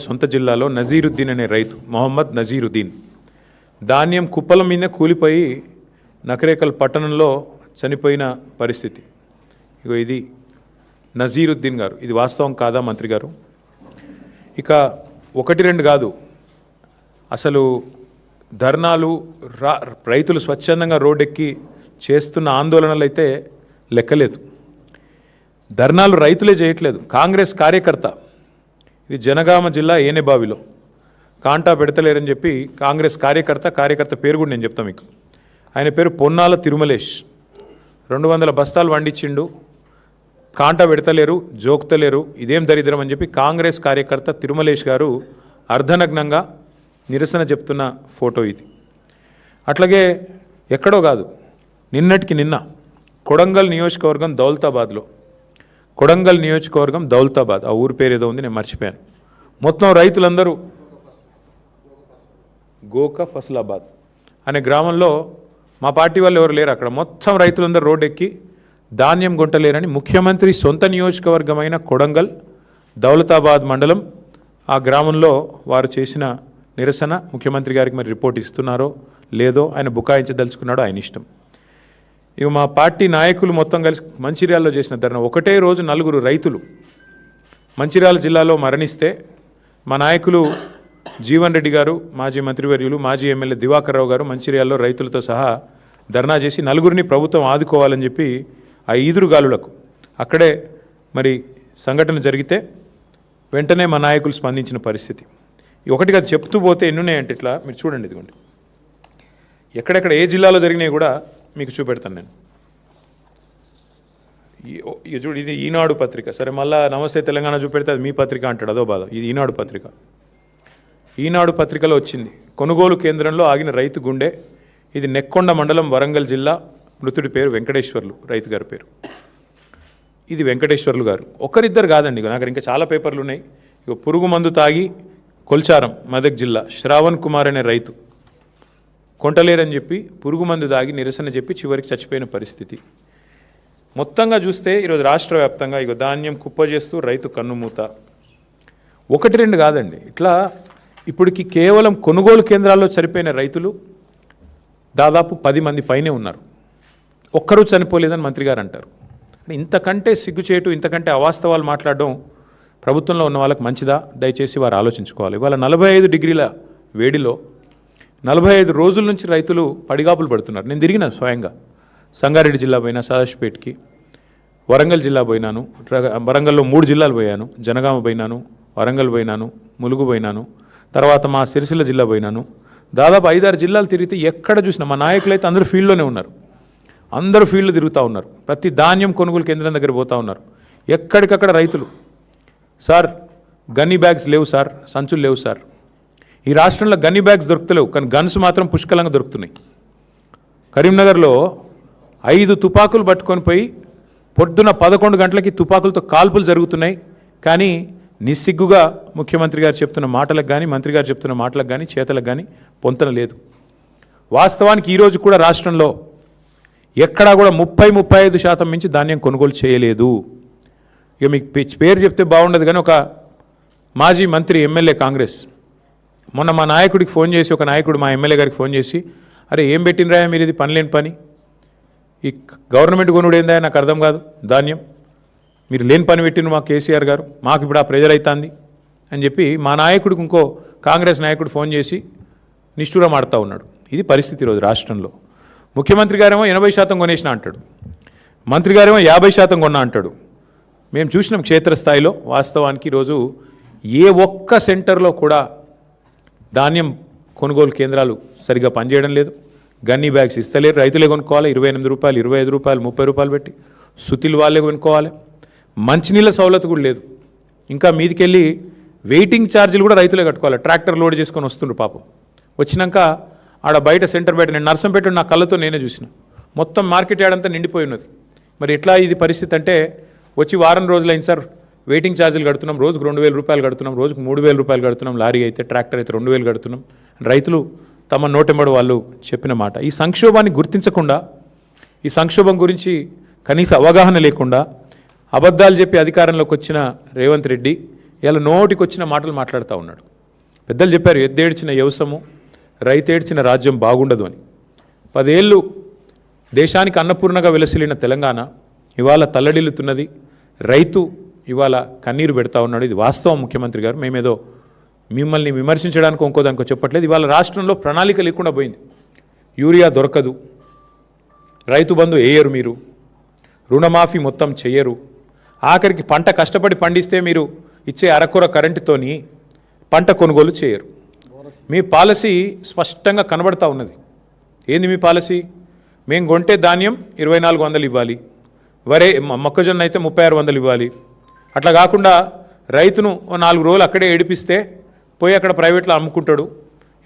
సొంత జిల్లాలో నజీరుద్దీన్ అనే రైతు, మొహమ్మద్ నజీరుద్దీన్, ధాన్యం కుప్పల మీద కూలిపోయి నకరేకల్ పట్టణంలో చనిపోయిన పరిస్థితి. ఇగో ఇది నజీరుద్దీన్ గారు. ఇది వాస్తవం కాదా మంత్రి గారు? ఇక 1-2 కాదు, అసలు ధర్నాలు, రైతులు స్వచ్ఛందంగా రోడ్డెక్కి చేస్తున్న ఆందోళనలు అయితే లెక్కలేదు. ధర్నాలు రైతులే చేయట్లేదు, కాంగ్రెస్ కార్యకర్త. ఇది జనగామ జిల్లా ఏనేబావిలో కాంటా పెడతలేరని చెప్పి కాంగ్రెస్ కార్యకర్త పేరు కూడా నేను చెప్తాను మీకు. ఆయన పేరు పొన్నాల తిరుమలేష్. 200 బస్తాలు వండించిండు, కాంటా పెడతలేరు, జోక్తలేరు, ఇదేం దరిద్రం అని చెప్పి కాంగ్రెస్ కార్యకర్త తిరుమలేష్ గారు అర్ధనగ్నంగా నిరసన చెప్తున్న ఫోటో ఇది. అట్లాగే ఎక్కడో కాదు, నిన్నటికి నిన్న కొడంగల్ నియోజకవర్గం దౌలతాబాద్, ఆ ఊరి పేరు ఏదో ఉంది, నేను మర్చిపోయాను. మొత్తం రైతులందరూ గోక ఫసలాబాద్ అనే గ్రామంలో, మా పార్టీ వాళ్ళు ఎవరు లేరు అక్కడ, మొత్తం రైతులందరూ రోడ్డెక్కి ధాన్యం కొంటలేరని ముఖ్యమంత్రి సొంత నియోజకవర్గమైన కొడంగల్ దౌలతాబాద్ మండలం ఆ గ్రామంలో వారు చేసిన నిరసన ముఖ్యమంత్రి గారికి మరి రిపోర్ట్ ఇస్తున్నారో లేదో, ఆయన బుకాయించదలుచుకున్నాడో ఆయన ఇష్టం. ఇక మా పార్టీ నాయకులు మొత్తం కలిసి మంచిర్యాలలో చేసిన ధర్నా, ఒకటే రోజు 4 రైతులు మంచిర్యాల జిల్లాలో మరణిస్తే మా నాయకులు జీవన్ రెడ్డి గారు, మాజీ మంత్రివర్యులు, మాజీ ఎమ్మెల్యే దివాకర్ రావు గారు మంచిర్యాలలో రైతులతో సహా ధర్నా చేసి 4 ప్రభుత్వం ఆదుకోవాలని చెప్పి ఆ ఈదురుగాలులకు అక్కడే మరి సంఘటన జరిగితే వెంటనే మా నాయకులు స్పందించిన పరిస్థితి. ఒకటిగా అది చెప్తూ పోతే ఎన్నున్నాయంటే ఇట్లా మీరు చూడండి, ఇదిగోండి ఎక్కడెక్కడ ఏ జిల్లాలో జరిగినాయి కూడా మీకు చూపెడతాను నేను. చూడు, ఇది ఈనాడు పత్రిక. సరే, మళ్ళీ నమస్తే తెలంగాణ చూపెడితే అది మీ పత్రిక అంటాడు, అదో బాధ. ఇది ఈనాడు పత్రిక. ఈనాడు పత్రికలో వచ్చింది, కొనుగోలు కేంద్రంలో ఆగిన రైతు గుండె. ఇది నెక్కొండ మండలం, వరంగల్ జిల్లా. మృతుడి పేరు వెంకటేశ్వర్లు, రైతు గారి పేరు. ఇది వెంకటేశ్వర్లు గారు. ఒకరిద్దరు కాదండి, నాకు ఇంకా చాలా పేపర్లు ఉన్నాయి. ఇక పురుగు మందు తాగి కొల్చారం, మెదక్ జిల్లా, శ్రావణ్ కుమార్ అనే రైతు కొంటలేరని చెప్పి పురుగు మందు తాగి నిరసన చెప్పి చివరికి చచ్చిపోయిన పరిస్థితి. మొత్తంగా చూస్తే ఈరోజు రాష్ట్ర వ్యాప్తంగా ఇక ధాన్యం కుప్ప చేస్తూ రైతు కన్నుమూత. 1-2 కాదండి, ఇట్లా ఇప్పటికి కేవలం కొనుగోలు కేంద్రాల్లో చనిపోయిన రైతులు దాదాపు 10 మంది పైనే ఉన్నారు. ఒక్కరూ చనిపోలేదని మంత్రి గారు అంటారు. ఇంతకంటే సిగ్గుచేటు, ఇంతకంటే అవాస్తవాలు మాట్లాడడం ప్రభుత్వంలో ఉన్న వాళ్ళకి మంచిదా? దయచేసి వారు ఆలోచించుకోవాలి. ఇవాళ 45 డిగ్రీల వేడిలో 45 రోజుల నుంచి రైతులు పడిగాపులు పడుతున్నారు. నేను తిరిగిన స్వయంగా సంగారెడ్డి జిల్లా పోయినా, సదాశివపేటకి, వరంగల్ జిల్లా పోయినాను, వరంగల్లో 3 జిల్లాలు పోయాను, జనగామ పోయినాను, వరంగల్ పోయినాను, ములుగు పోయినాను, తర్వాత మా సిరిసిల్ల జిల్లా పోయినాను. దాదాపు 5-6 జిల్లాలు తిరిగితే ఎక్కడ చూసినా మా నాయకులు అయితే అందరూ ఫీల్డ్లోనే ఉన్నారు, అందరూ ఫీల్డ్లో తిరుగుతూ ఉన్నారు, ప్రతి ధాన్యం కొనుగోలు కేంద్రం దగ్గర పోతూ ఉన్నారు. ఎక్కడికక్కడ రైతులు, సార్ గన్నీ బ్యాగ్స్ లేవు సార్, సంచులు లేవు సార్. ఈ రాష్ట్రంలో గన్నీ బ్యాగ్స్ దొరుకుతలేవు, కానీ గన్స్ మాత్రం పుష్కలంగా దొరుకుతున్నాయి. కరీంనగర్లో 5 తుపాకులు పట్టుకొని పోయి పొద్దున 11 గంటలకి తుపాకులతో కాల్పులు జరుగుతున్నాయి. కానీ నిస్సిగ్గుగా ముఖ్యమంత్రి గారు చెప్తున్న మాటలకు కానీ, మంత్రి గారు చెప్తున్న మాటలకు కానీ, చేతలకు కానీ పొంతన లేదు. వాస్తవానికి ఈరోజు కూడా రాష్ట్రంలో ఎక్కడా కూడా 30-35% మించి ధాన్యం కొనుగోలు చేయలేదు. ఇక మీకు పేరు చెప్తే బాగుండదు, కానీ ఒక మాజీ మంత్రి, ఎమ్మెల్యే, కాంగ్రెస్, మొన్న మా నాయకుడికి ఫోన్ చేసి, ఒక నాయకుడు మా ఎమ్మెల్యే గారికి ఫోన్ చేసి, అరే ఏం పెట్టినరా మీరు, ఇది పనిలేని పని, ఈ గవర్నమెంట్ కొనుడు ఏందా నాకు అర్థం కాదు, ధాన్యం మీరు లేని పని పెట్టిన మా కేసీఆర్ గారు, మాకు ఇప్పుడు ఆ ప్రెజర్ అవుతుంది అని చెప్పి మా నాయకుడికి ఇంకో కాంగ్రెస్ నాయకుడు ఫోన్ చేసి నిష్ఠూరం ఆడుతూ ఉన్నాడు. ఇది పరిస్థితి ఈరోజు రాష్ట్రంలో. ముఖ్యమంత్రి గారేమో 80% కొనేసిన అంటాడు, మంత్రి గారేమో 50% కొన్నా అంటాడు. మేము చూసినాం క్షేత్రస్థాయిలో. వాస్తవానికి ఈరోజు ఏ ఒక్క సెంటర్లో కూడా ధాన్యం కొనుగోలు కేంద్రాలు సరిగా పనిచేయడం లేదు. గన్నీ బ్యాగ్స్ ఇస్తలేరు, రైతులే కొనుక్కోవాలి. 28 రూపాయలు, 25 రూపాయలు, 30 రూపాయలు పెట్టి సుతిలు వాళ్ళే కొనుక్కోవాలి. మంచినీళ్ళ సౌలత్ కూడా లేదు. ఇంకా మీదికెళ్ళి వెయిటింగ్ ఛార్జీలు కూడా రైతులే కట్టుకోవాలి. ట్రాక్టర్ లోడ్ చేసుకొని వస్తుండ్రు పాపం. వచ్చినాక ఆడ బయట సెంటర్ బయట, నేను నర్సంపేట నా కళ్ళతో నేనే చూసిన, మొత్తం మార్కెట్ యార్డ్ నిండిపోయి ఉన్నది. మరి ఎట్లా ఇది పరిస్థితి అంటే, వచ్చి వారం రోజులైంది సార్, వెయిటింగ్ ఛార్జీలు కడుతున్నాం, రోజుకు 2000 రూపాయలు కడుతున్నాం, రోజుకు 3000 రూపాయలు కడుతున్నాం, లారీ అయితే, ట్రాక్టర్ అయితే 2000 కడుతున్నాం. రైతులు తమ నోటెంబడి వాళ్ళు చెప్పిన మాట. ఈ సంక్షోభాన్ని గుర్తించకుండా, ఈ సంక్షోభం గురించి కనీస అవగాహన లేకుండా అబద్ధాలు చెప్పి అధికారంలోకి వచ్చిన రేవంత్ రెడ్డి ఇలా నోటికి వచ్చిన మాటలు మాట్లాడుతూ ఉన్నాడు. పెద్దలు చెప్పారు, ఎద్దేడ్చిన యవసము రైతేడ్చిన రాజ్యం బాగుండదు అని. 10 ఏళ్ళు దేశానికి అన్నపూర్ణగా వెలసిల్లిన తెలంగాణ ఇవాళ తల్లడిల్లుతున్నది. రైతు ఇవాళ కన్నీరు పెడతా ఉన్నాడు. ఇది వాస్తవం ముఖ్యమంత్రి గారు. మేమేదో మిమ్మల్ని విమర్శించడానికి ఇంకోదానికో చెప్పట్లేదు. ఇవాళ రాష్ట్రంలో ప్రణాళిక లేకుండా పోయింది. యూరియా దొరకదు, రైతు బంధు వేయరు, మీరు రుణమాఫీ మొత్తం చేయరు, ఆఖరికి పంట కష్టపడి పండిస్తే మీరు ఇచ్చే అరకొర కరెంటుతోని పంట కొనుగోలు చేయరు. మీ పాలసీ స్పష్టంగా కనబడతా ఉన్నది. ఏంది మీ పాలసీ? మేము కొంటే ధాన్యం 2400 ఇవ్వాలి, వరే మొక్కజొన్న అయితే 3600 ఇవ్వాలి. అట్లా కాకుండా రైతును 4 రోజులు అక్కడే ఏడిపిస్తే పోయి అక్కడ ప్రైవేట్లో అమ్ముకుంటాడు.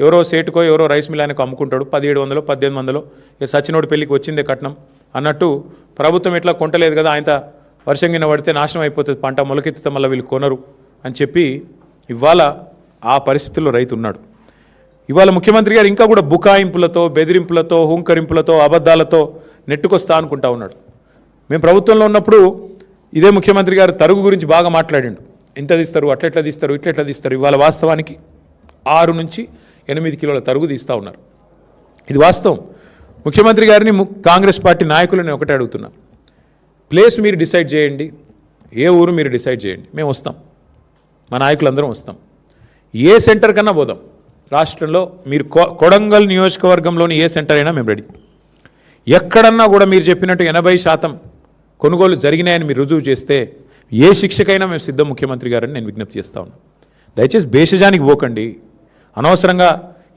ఎవరో సేటుకో ఎవరో రైస్ మిల్లానికో అమ్ముకుంటాడు. 1700 1800 ఇక సచినోడి పెళ్ళికి వచ్చిందే కట్నం అన్నట్టు ప్రభుత్వం ఎట్లా కొంటలేదు కదా, ఆయన వర్షం కింద పడితే నాశనం అయిపోతుంది పంట, మొలకెత్తితే మళ్ళీ వీళ్ళు కొనరు అని చెప్పి ఇవాళ ఆ పరిస్థితుల్లో రైతు ఉన్నాడు. ఇవాళ ముఖ్యమంత్రి గారు ఇంకా కూడా బుకాయింపులతో, బెదిరింపులతో, హుంకరింపులతో, అబద్ధాలతో నెట్టుకొస్తా అనుకుంటా ఉన్నాడు. మేము ప్రభుత్వంలో ఉన్నప్పుడు ఇదే ముఖ్యమంత్రి గారు తరుగు గురించి బాగా మాట్లాడిండు. ఇంత తీస్తారు, అట్లెట్లా తీస్తారు, ఇట్లెట్లా తీస్తారు. ఇవాళ వాస్తవానికి 6 నుంచి 8 కిలోల తరుగు తీస్తూ ఉన్నారు. ఇది వాస్తవం. ముఖ్యమంత్రి గారిని కాంగ్రెస్ పార్టీ నాయకులని ఒకటే అడుగుతున్నా, ప్లేస్ మీరు డిసైడ్ చేయండి, ఏ ఊరు మీరు డిసైడ్ చేయండి, మేము వస్తాం, మా నాయకులందరం వస్తాం. ఏ సెంటర్ కన్నా పోదాం రాష్ట్రంలో. మీరు కొడంగల్ నియోజకవర్గంలోని ఏ సెంటర్ అయినా మేము రెడీ. ఎక్కడన్నా కూడా మీరు చెప్పినట్టు 80% కొనుగోలు జరిగినాయని మీరు రుజువు చేస్తే ఏ శిక్షకైనా మేము సిద్ధం ముఖ్యమంత్రి గారని నేను విజ్ఞప్తి చేస్తా ఉన్నాను. దయచేసి భేషజానికి పోకండి. అనవసరంగా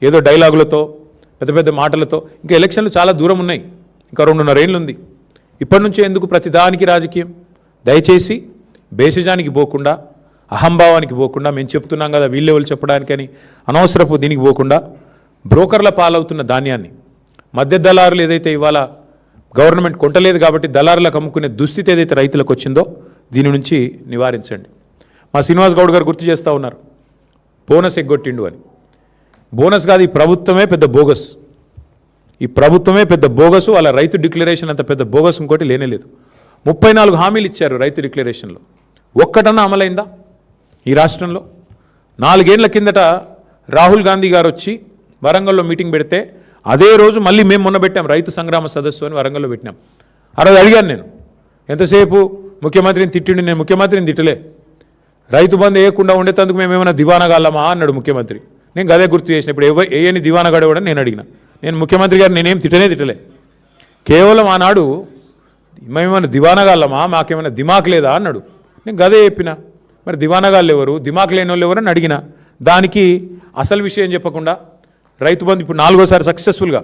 ఏదో డైలాగులతో, పెద్ద పెద్ద మాటలతో. ఇంకా ఎలక్షన్లు చాలా దూరం ఉన్నాయి, ఇంకా 2.5 ఏళ్ళు ఉంది. ఇప్పటి నుంచే ఎందుకు ప్రతిదానికి రాజకీయం? దయచేసి భేషజానికి పోకుండా, అహంభావానికి పోకుండా, మేము చెప్తున్నాం కదా వీళ్ళే వాళ్ళు చెప్పడానికని అనవసరపు దీనికి పోకుండా, బ్రోకర్ల పాలవుతున్న ధాన్యాన్ని, మధ్య దళారులు ఏదైతే ఇవాళ గవర్నమెంట్ కొంటలేదు కాబట్టి దళారులకు అమ్ముకునే దుస్థితి ఏదైతే రైతులకు వచ్చిందో దీని నుంచి నివారించండి. మా శ్రీనివాస్ గౌడ్ గారు గుర్తు చేస్తూ ఉన్నారు, బోనస్ ఎగ్గొట్టిండు అని. బోనస్ కాదు, ఈ ప్రభుత్వమే పెద్ద బోగస్. ఈ ప్రభుత్వమే పెద్ద బోగసు. వాళ్ళ రైతు డిక్లరేషన్ అంత పెద్ద బోగస్ ఇంకోటి లేనేలేదు. 34 హామీలు ఇచ్చారు రైతు డిక్లరేషన్లో. ఒక్కటన్నా అమలైందా ఈ రాష్ట్రంలో? 4 ఏళ్ల కిందట రాహుల్ గాంధీ గారు వచ్చి వరంగల్లో మీటింగ్ పెడితే అదే రోజు మళ్ళీ మేము మొన్న పెట్టాం రైతు సంగ్రామ సదస్సు అని వరంగల్లో పెట్టినాం. ఆ రోజు అడిగాను నేను, ఎంతసేపు ముఖ్యమంత్రిని తిట్టిండి. నేను ముఖ్యమంత్రిని తిట్టలే, రైతు బంధు వేయకుండా ఉండేందుకు మేము ఏమైనా దివానగాళ్ళమా అన్నాడు ముఖ్యమంత్రి. నేను గదే గుర్తు చేసిన. ఇప్పుడు ఏయని దివానగాడేవాడని నేను అడిగిన. నేను ముఖ్యమంత్రి గారు నేనేం తిట్టలే. కేవలం ఆనాడు మేమేమైనా దివానగాళ్ళమా, మాకేమైనా దిమాక్ లేదా అన్నాడు. నేను గదే చెప్పిన. మరి దివానగాళ్ళు ఎవరు, దిమాక్ లేని వాళ్ళు ఎవరని అడిగిన. దానికి అసలు విషయం చెప్పకుండా రైతు బంధు ఇప్పుడు 4వ సారి సక్సెస్ఫుల్గా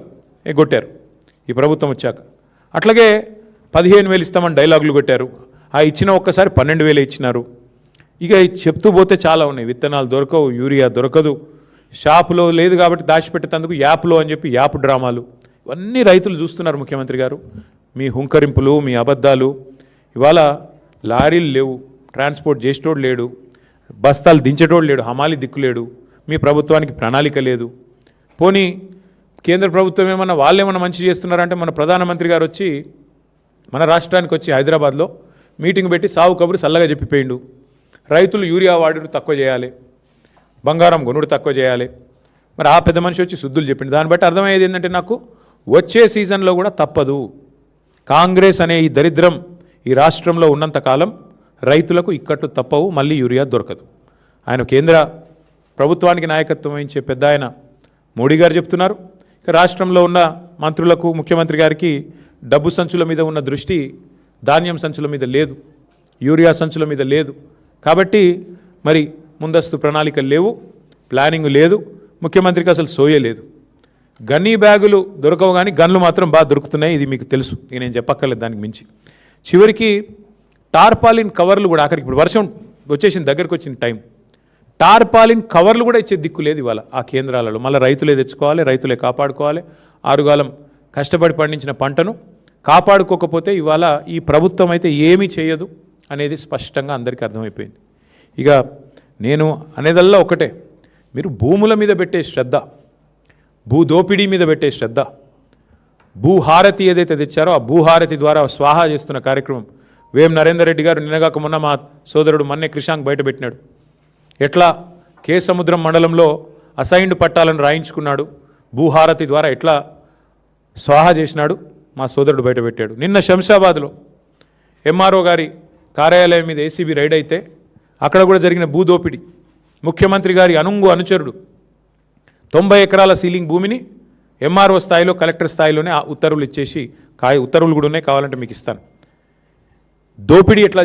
ఎగ్గొట్టారు ఈ ప్రభుత్వం వచ్చాక. అట్లాగే 15,000 ఇస్తామని డైలాగులు కొట్టారు. ఆ ఇచ్చిన ఒక్కసారి 12,000 ఇచ్చినారు. ఇక చెప్తూ పోతే చాలా ఉన్నాయి. విత్తనాలు దొరకవు, యూరియా దొరకదు, షాపులో లేదు కాబట్టి దాచిపెట్టేందుకు యాప్లో అని చెప్పి యాప్ డ్రామాలు. ఇవన్నీ రైతులు చూస్తున్నారు ముఖ్యమంత్రి గారు. మీ హుంకరింపులు, మీ అబద్ధాలు. ఇవాళ లారీలు లేవు, ట్రాన్స్పోర్ట్ చేసేటోడు లేడు, బస్తాలు దించేటోడు లేడు, హమాలి దిక్కులేడు. మీ ప్రభుత్వానికి ప్రణాళిక లేదు. పోనీ కేంద్ర ప్రభుత్వం ఏమన్నా వాళ్ళేమన్నా మంచి చేస్తున్నారంటే మన ప్రధానమంత్రి గారు వచ్చి మన రాష్ట్రానికి వచ్చి హైదరాబాద్లో మీటింగ్ పెట్టి సావు కబురు చల్లగా చెప్పిపోయిండు. రైతులు యూరియా వాడుడు తక్కువ చేయాలి, బంగారం కొనుడు తక్కువ చేయాలి. మరి ఆ పెద్ద మనిషి వచ్చి శుద్ధులు చెప్పిండు. దాన్ని బట్టి అర్థమయ్యేది ఏంటంటే నాకు వచ్చే సీజన్లో కూడా తప్పదు. కాంగ్రెస్ అనే ఈ దరిద్రం ఈ రాష్ట్రంలో ఉన్నంతకాలం రైతులకు ఇక్కట్లు తప్పవు, మళ్ళీ యూరియా దొరకదు. ఆయన కేంద్ర ప్రభుత్వానికి నాయకత్వం వహించే పెద్ద ఆయన మోడీ గారు చెప్తున్నారు. ఇక రాష్ట్రంలో ఉన్న మంత్రులకు, ముఖ్యమంత్రి గారికి డబ్బు సంచుల మీద ఉన్న దృష్టి ధాన్యం సంచుల మీద లేదు, యూరియా సంచుల మీద లేదు. కాబట్టి మరి ముందస్తు ప్రణాళికలు లేవు, ప్లానింగ్ లేదు, ముఖ్యమంత్రికి అసలు సోయే లేదు. గన్నీ బ్యాగులు దొరకవు కానీ గన్లు మాత్రం బాగా దొరుకుతున్నాయి. ఇది మీకు తెలుసు, నేను చెప్పక్కర్లేదు దానికి మించి. చివరికి టార్పాలిన్ కవర్లు కూడా ఆఖరికి ఇప్పుడు వర్షం వచ్చేసింది, దగ్గరికి వచ్చిన టైం, టార్పాలిన్ కవర్లు కూడా ఇచ్చే దిక్కు లేదు ఇవాళ ఆ కేంద్రాలలో. మళ్ళీ రైతులే తెచ్చుకోవాలి, రైతులే కాపాడుకోవాలి. ఆరుగాలం కష్టపడి పండించిన పంటను కాపాడుకోకపోతే ఇవాళ ఈ ప్రభుత్వం అయితే ఏమీ చేయదు అనేది స్పష్టంగా అందరికీ అర్థమైపోయింది. ఇక నేను అనేదల్లా ఒకటే, మీరు భూముల మీద పెట్టే శ్రద్ధ, భూదోపిడీ మీద పెట్టే శ్రద్ధ, భూహారతి ఏదైతే తెచ్చారో ఆ భూహారతి ద్వారా స్వాహా చేస్తున్న కార్యక్రమం వేం నరేందర్ రెడ్డి గారు నిన్నగాక మొన్న మా సోదరుడు మన్నే క్రిషాంక్ బయటపెట్టినాడు. ఎట్లా కేసముద్రం మండలంలో అసైన్డ్ పట్టాలను రాయించుకున్నాడు, భూహారతి ద్వారా ఎట్లా స్వాహా చేసినాడు మా సోదరుడు బయటపెట్టాడు. నిన్న శంషాబాద్లో ఎంఆర్ఓ గారి కార్యాలయం మీద ఏసీబీ రైడ్ అయితే అక్కడ కూడా జరిగిన భూదోపిడి. ముఖ్యమంత్రి గారి అనుచరుడు 90 ఎకరాల సీలింగ్ భూమిని ఎంఆర్ఓ స్థాయిలో కలెక్టర్ స్థాయిలోనే ఉత్తర్వులు ఇచ్చేసి ఉత్తర్వులు కూడా ఉన్నాయి, కావాలంటే మీకు ఇస్తాను. దోపిడీ ఎట్లా